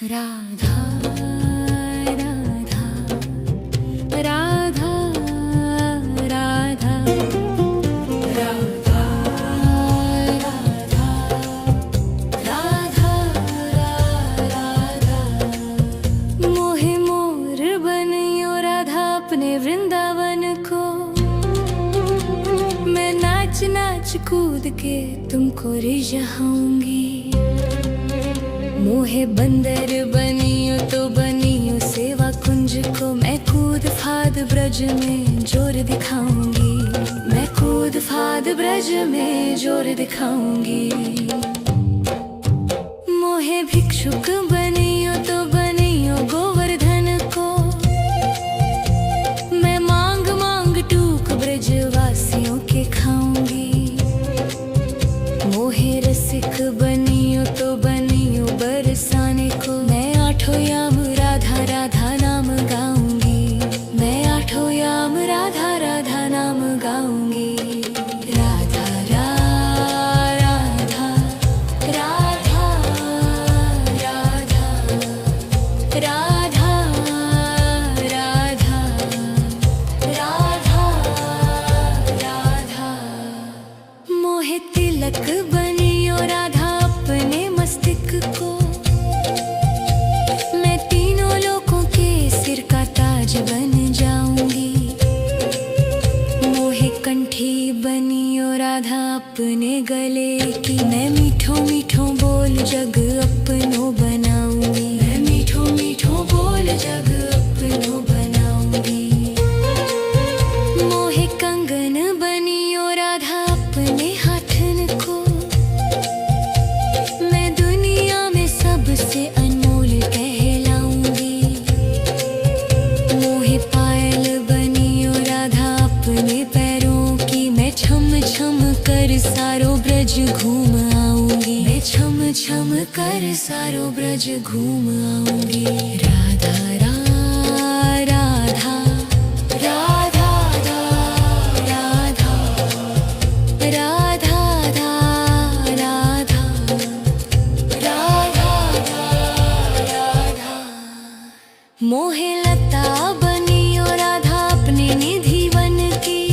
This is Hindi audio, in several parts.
राधा राधा राधा राधा राधा राधा राधा मोहे मोर बनियो राधा अपने वृंदावन को। मैं नाच नाच कूद के तुमको रिझाऊंगी। मोहे बंदर बनियो तो बनियो सेवा कुंज को। मैं कूद फाद ब्रज में जोर दिखाऊंगी। मैं कूद फाद ब्रज में जोर दिखाऊंगी। मोहे भिक्षुक बनियो तो बनियो गोवर्धन को। मैं मांग मांग टूक ब्रजवासियों के खाऊंगी। मोहे रसिक बनियो तो बनियो बरसाने को। मैं आठों याम राधा राधा नाम गाऊंगी। मैं आठों याम राधा राधा नाम गाऊंगी। राधा राधा राधा राधा राधा राधा राधा राधा मोहे तिलक बनियो राधा अपने मस्तिष्क को। मैं तीनों लोगों के सिर का ताज बन जाऊंगी। मोहे कंठी बनियो राधा अपने गले की। मैं मीठो मीठो बोल जग अपनो बनाऊंगी। मैं मीठो मीठो बोल जग अपनो बनाऊंगी। मोहे कंगन बनियो राधा अपने हाथन को। मैं दुनिया में सबसे अनमोल कहलाऊंगी। मोहे पायल बनियो राधा अपने पैरों की। मैं छम छम कर सारो ब्रज घूम आऊंगी। मैं छम छम कर सारो ब्रज घूम आऊंगी। राधा राधा राधा राधा राधा राधा राधा राधा मोहे लता बनियो राधा अपने निधि वन की।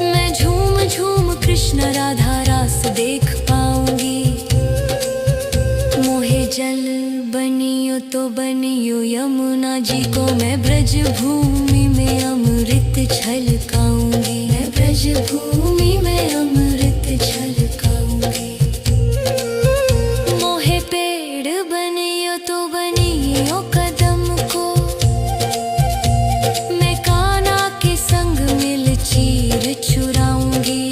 मैं झूम झूम कृष्ण राधा रास देख पाऊंगी। मोहे जल बनियो तो बनियो यमुना जी को। मैं ब्रज भूमि में अमृत छलकाऊंगी। मैं ब्रज भूमि में अमृत छलकाऊंगी। मोहे पेड़ बनियो तो बनियो कदम को। मैं कान्हा के संग मिल चीर चुराऊंगी।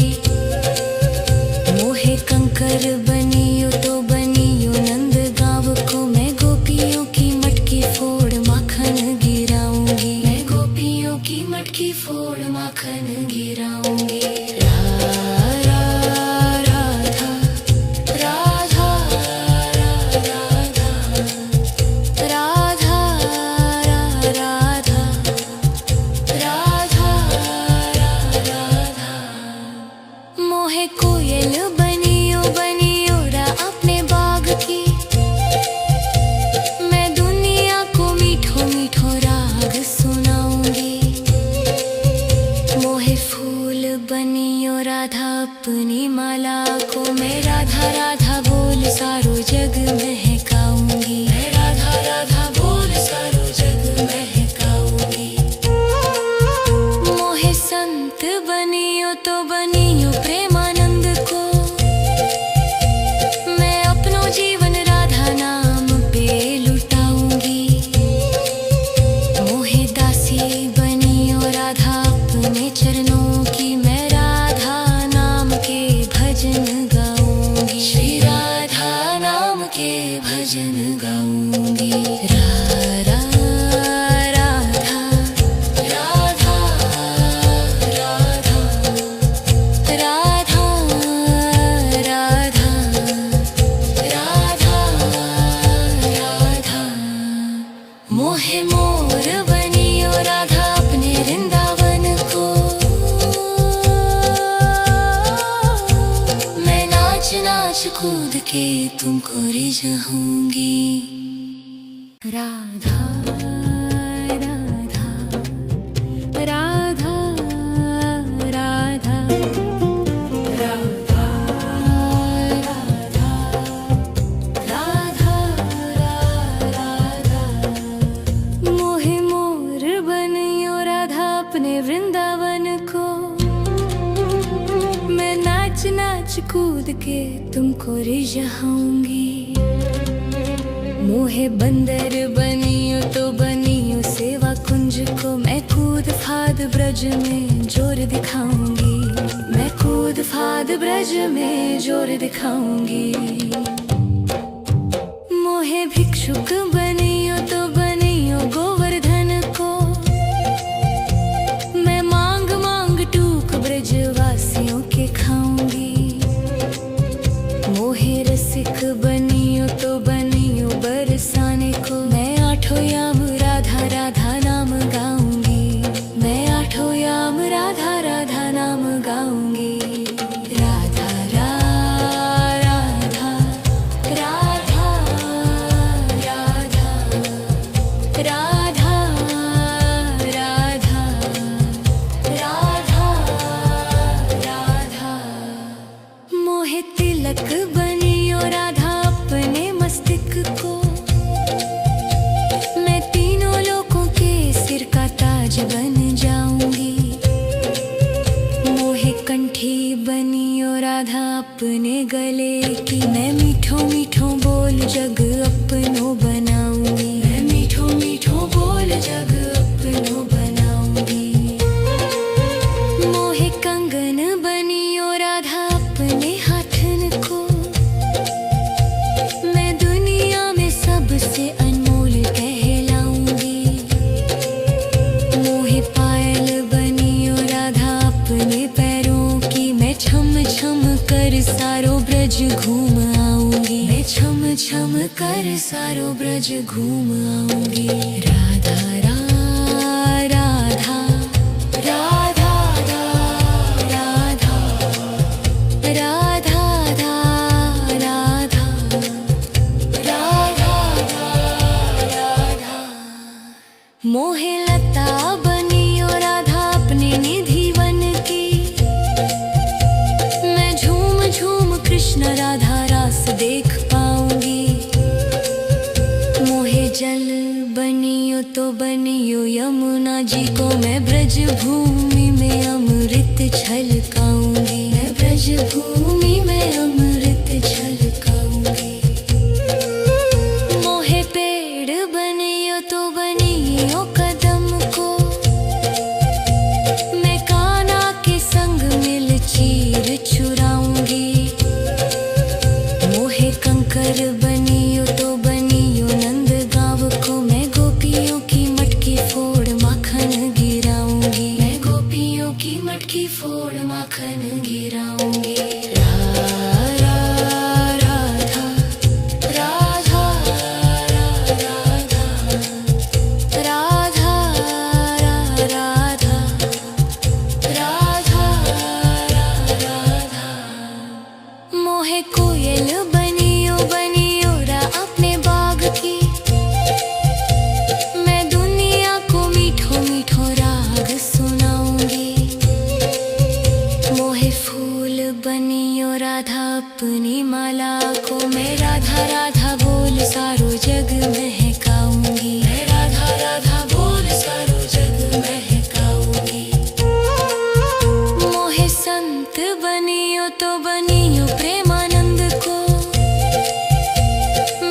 मोहे कंकर बनियो तो बनियो नंद गाँव को। मैं गोपियों की मटकी फोड़ माखन गिराऊंगी। मैं गोपियों की मटकी फोड़ माखन गिराऊंगी। राधा राधा राधा राधा राधा राधा राधा मोहे कोयल बनियो बनियो रा अपने बाग की। मैं दुनिया को मीठो मीठो राग सुनाऊंगी। मोहे फूल बनियो राधा अपनी माला को। मैं राधा राधा बोल सारो जग महकाऊंगी। मैं राधा राधा बोल सारो जग महकाऊंगी। मोहे संत बनियो तो बनियो प्रेमानंद को। मैं अपनो जीवन राधा नाम पे लुटाऊंगी। मोहे दासी बनियो राधा अपने चरणों की। मैं राधा नाम के भजन गाऊंगी। श्री राधा नाम के भजन गाऊंगी। राधा राधा राधा राधा राधा राधा राधा मोहे मोर बनियो राधा अपने वृंदावन को। मैं नाच नाच कूद के तुमको रिझाऊंगी। राधा राधा राधा राधा राधा राधा राधा राधा। मोहे मोर बनियो राधा अपने वृंदावन को, मैं नाच नाच कूद के तुमको रिझाऊंगी। मोहे बंदर बनियो तो बनियो सेवा कुंज को, मैं कूद फाद ब्रज में जोर दिखाऊंगी। मैं कूद फाद ब्रज में जोर दिखाऊंगी। मोहे भिक्षुक बनियो तो बनियो गोवर्धन को, मैं मांग मांग टूक ब्रज वासियों के खाऊंगी। मोहे रसिक बनियो तो बनियो बरसाने को, मैं आठों याम राधा राधा नाम गाऊंगी। मैं आठों याम राधा राधा नाम गाऊंगी। राधा राधा राधा राधा राधा राधा राधा राधा। मोहे तिलक बनियो राधा अपने मस्तिष्क को, मैं तीनों लोगों के सिर का ताज बन जाऊंगी। मोहे कंठी बनियो राधा अपने गले की, मैं मीठो मीठो बोल जग अपनो बनाऊंगी। मैं मीठो मीठो बोल जग अपनो बनाऊंगी। मोहे कंगन बनियो राधा अपने हाथन को, मैं दुनिया में सबसे अनमोल कहलाऊंगी। मोहे पायल बनियो राधा अपने पैरों की, मैं छम छम कर सारो ब्रज घूम आऊंगी। मैं छम छम कर सारो ब्रज घूम आऊंगी। राधा राधा राधा राधा राधा राधा राधा राधा। मोहे लता बनियो राधा अपने निधि वन की, मैं झूम झूम कृष्ण राधा रास देख पाऊंगी। मोहे जल बनियो तो बनियो यमुना जी को, मैं ब्रज भूमि में अमृत छलकाऊंगी। मैं ब्रज भूमि में अमृत छलकाऊंगी। मोहे पेड़ बनियो तो बनियो कदम को, मैं कान्हा के संग मिल चीर चुराऊंगी। मोहे कंकर बनियो तो बनियो नंद गाँव को, मैं गोपियों की मटकी फोड़ माखन गिराऊंगी। मैं गोपियों की मटकी फोड़ माखन गिराऊंगी। राधा राधा राधा राधा राधा राधा। मोहे कोयल बनियो बनियो रा अपने बाग की, मैं दुनिया को मीठो मीठो राग सुनाऊंगी। मोहे फूल बनियो राधा अपनी माला को, मैं राधा राधा बोल सारो जग महकाऊंगी। मैं राधा राधा बोल सारो जग महकाऊंगी। मोहे संत बनियो तो बनियो प्रेमानंद को,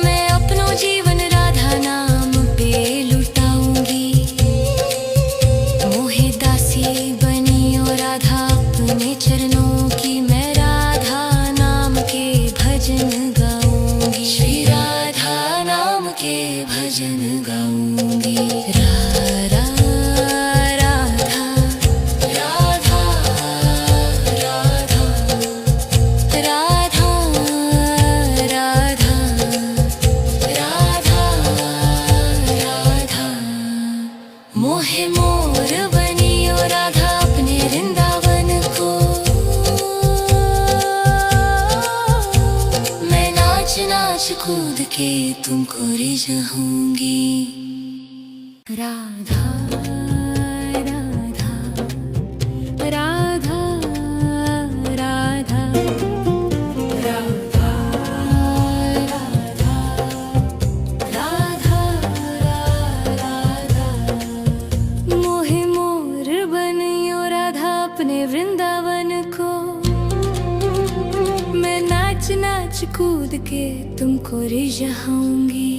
मैं अपनो जीवन राधा नाम पे लुटाऊंगी। मोहे दासी बनियो राधा अपने चरणों की, मैं राधा नाम के भजन गाऊंगी। श्री राधा नाम के भजन गाऊंगी। राधा राधा राधा राधा राधा राधा राधा। मोहे मोर बनियो राधा अपने वृंदावन को, मैं नाच नाच तुमको रिझाऊंगी। राधा राधा राधा राधा राधा राधा राधा मोहे मोर बनियो राधा अपने वृंदावन को। मैं नाच नाच कूद के तुमको रिझाऊंगी।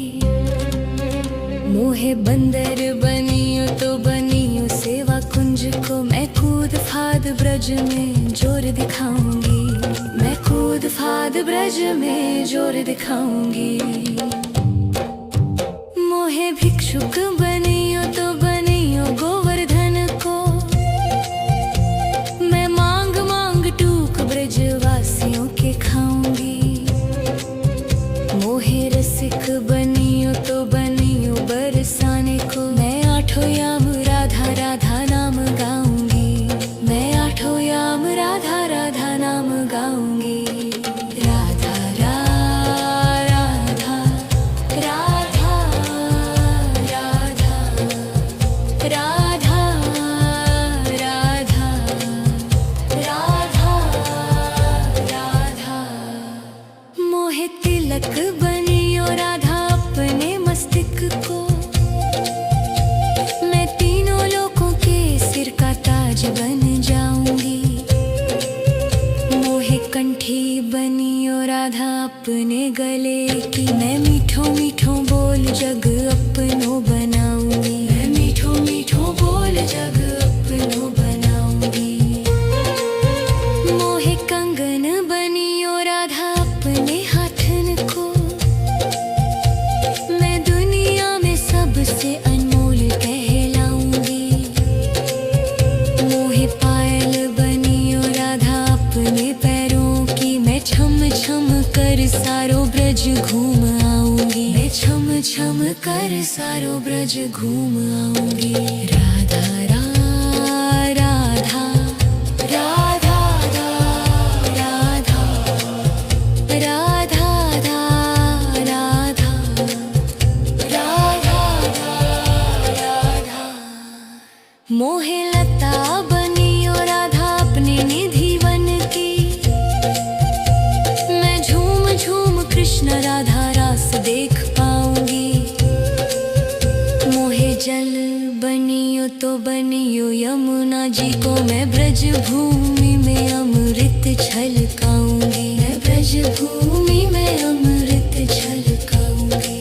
मोहे बंदर बनियो तो बनियो सेवा कुंज को। मैं कूद फाद ब्रज में जोर दिखाऊंगी। मैं कूद फाद ब्रज में जोर दिखाऊंगी। मोहे भिक्षुक बनियो तो बनियो गोवर्धन को। मैं मांग मांग टूक ब्रजवासियों के खाऊंगी। मोहे रसिक बनियो तो बनियो बरसाने को। मैं आठों याम राधा राधा नाम गाऊंगी। मैं आठों याम राधा राधा नाम गाऊंगी। राधा राधा राधा राधा राधा राधा राधा राधा मोहे तिलक बनियो राधा अपने मस्तिष्क को। मैं तीनों लोगों के सिर का ताज बन जाऊंगी। मोहे कंठी बनियो राधा अपने गले की। मैं मीठो मीठो बोल जग अपनो बनाऊंगी। मैं मीठो मीठो बोल जग अपनो बनाऊंगी। मोहे कंगन बनियो राधा अपने हाथन को। मैं दुनिया में सबसे अनमोल कहलाऊंगी। मोहे पायल बनियो राधा अपने पैरों की। मैं छम छम कर सारो ब्रज घूम आऊंगी। मैं छम छम कर सारो ब्रज घूम आऊंगी। राधा राधा राधा राधा राधा राधा राधा राधा मोहे लता बनियो राधा अपने निधि वन की। मैं झूम झूम कृष्ण राधा रास देख पाऊंगी। मोहे जल बनियो तो बनियो यमुना जी को। मैं ब्रज भूमि में अमृत छलकाऊंगी। मैं ब्रज भूमि में अमृत छलकाऊंगी।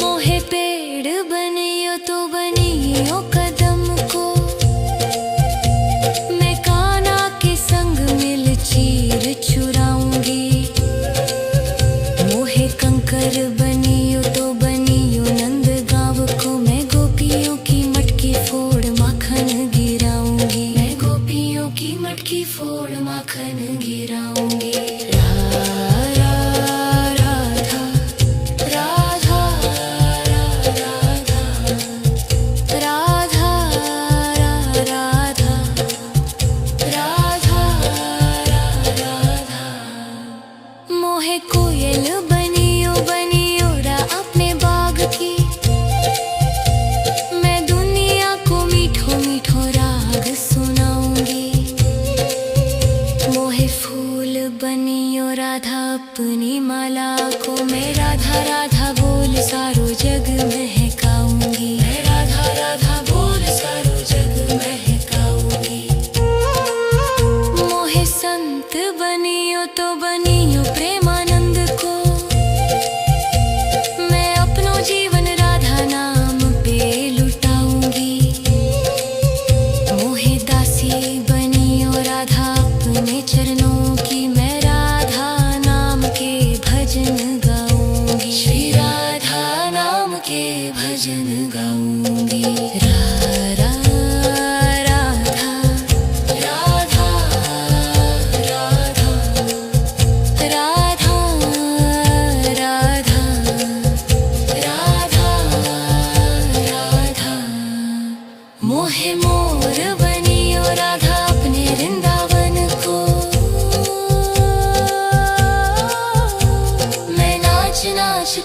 मोहे पेड़ बनियो तो बनियो कदम को। मैं कान्हा के संग मिल चीर चुराऊंगी। मोहे कंकर बनियो तो बनियो नंद गाँव को। मैं गोपियों की मटकी फोड़ माखन गिराऊंगी। मैं गोपियों की मटकी फोड़ माखन गिराऊंगी। राधा राधा राधा राधा राधा राधा राधा मोहे कोयल बनियो बनियो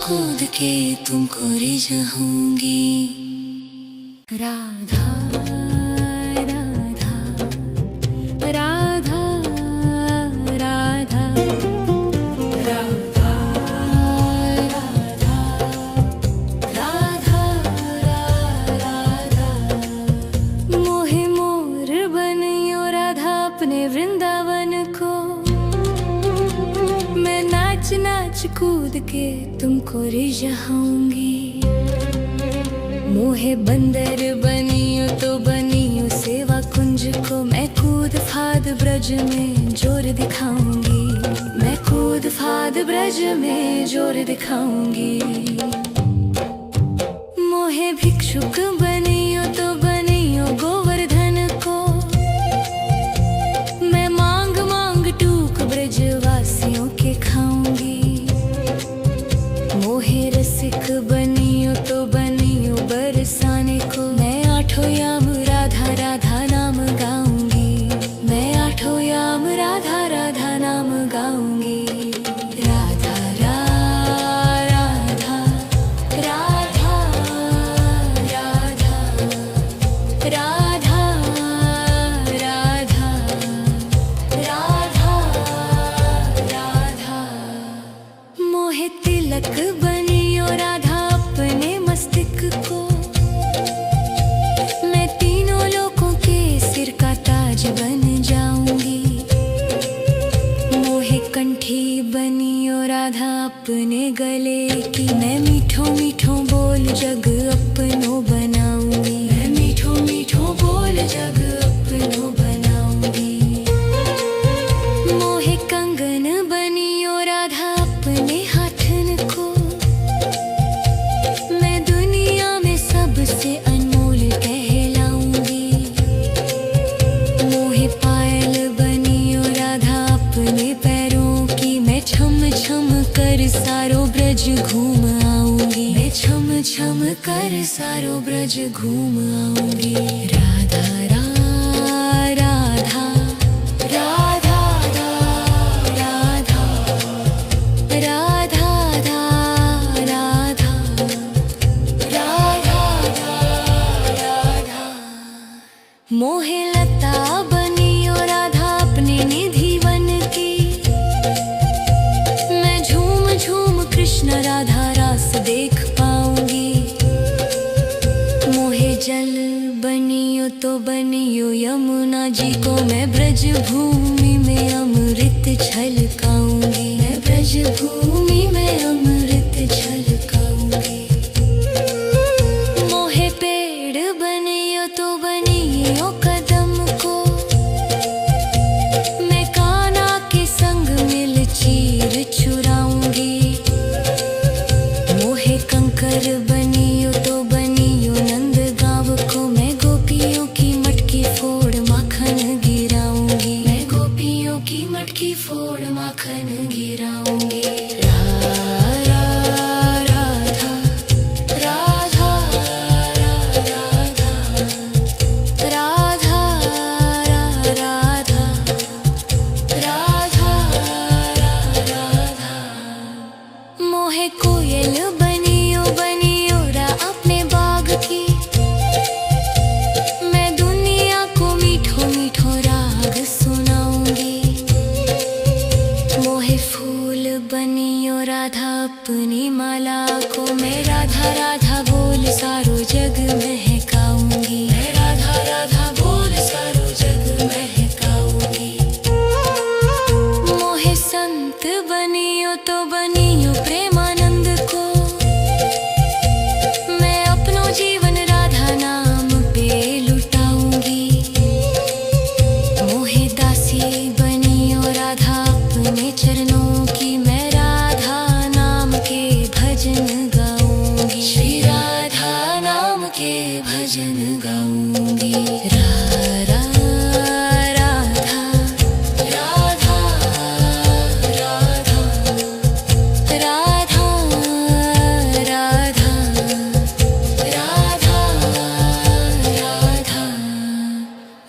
कूद के तुमको रिझाऊंगी। राधा राधा राधा राधा राधा राधा राधा राधा। मोहे मोर बनियो राधा अपने वृंदावन को, मैं नाच नाच कूद के तुमको रिझाऊंगी। मोहे बंदर बनियो तो बनियो सेवा कुंज को, मैं कूद फाद ब्रज में जोर दिखाऊंगी। मैं कूद फाद ब्रज में जोर दिखाऊंगी। मोहे भिक्षुक बनियो तो बनियो गोवर्धन को, मैं मांग मांग टूक ब्रज वासियों के खाऊंगी। मोहे रसिक बनियो तो बनियो बरसाने को, मैं आठों याम राधा राधा नाम गाऊंगी। मैं आठों याम राधा राधा नाम गाऊंगी। राधा राधा राधा राधा राधा राधा राधा राधा। मोहे तिलक बनियो राधा अपने मस्तक को, मैं तीनों लोगों के सिर का ताज बन जाऊंगी। मोहे कंठी बनियो राधा अपने गले की, मैं मीठो मीठो बोल जग अपनो बनाऊंगी। मैं मीठो मीठो बोल जग अपनो बनाऊंगी। मोहे कंगन बनियो राधा अपने हाथन को, मैं दुनिया में सबसे अनमोल कहलाऊंगी। मोहे पायल बनियो राधा अपने पैरों की, मैं छम छम कर सारो ब्रज घूम आऊंगी। मैं छम छम कर सारो ब्रज घूम आऊंगी। राधा राधा राधा राधा राधा राधा राधा राधा। मोहे लता बनियो राधा अपने निधि वन की, मैं झूम झूम कृष्ण राधा रास देख पाऊंगी। मोहे जल बनियो तो बनियो यमुना जी को, मैं ब्रज भूमि में अमृत छलकाऊंगी। मैं ब्रज भूमि में अमृत छलकाऊंगी। मोहे पेड़ बनियो तो बनियो कदम को, मैं कान्हा के संग मिल चीर चुराऊंगी। मोहे कंकर बनियो तो बनियो नंद गांव को, मैं गोपियों की मटकी फोड़ माखन गिराऊंगी। मैं गोपियों की मटकी फोड़ माखन गिराऊंगी। राधा राधा राधा राधा राधा राधा। मोहे कोयल बनियो बनियो रा अपने बाग की, मैं दुनिया को मीठो मीठो राग सुनाऊंगी। मोहे फूल बनियो राधा अपनी माला को, मैं राधा राधा बोल सारो जग महकाऊंगी। मैं राधा राधा बोल सारो जग महकाऊंगी। मोहे संत बनियो तो बनियो प्रेमानंद को, मैं अपनो जीवन राधा नाम पे लुटाऊंगी। मोहे दासी बनियो राधा अपने चरणों की, मैं राधा नाम के भजन गाऊंगी। श्री राधा नाम के भजन गाऊंगी। राधा राधा राधा राधा राधा राधा राधा।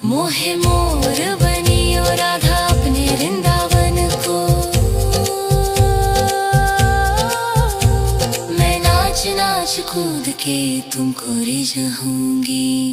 मोहे मोर बनियो राधा अपने वृंदावन को, नाच नाच कूद के तुमको रिझाऊंगी।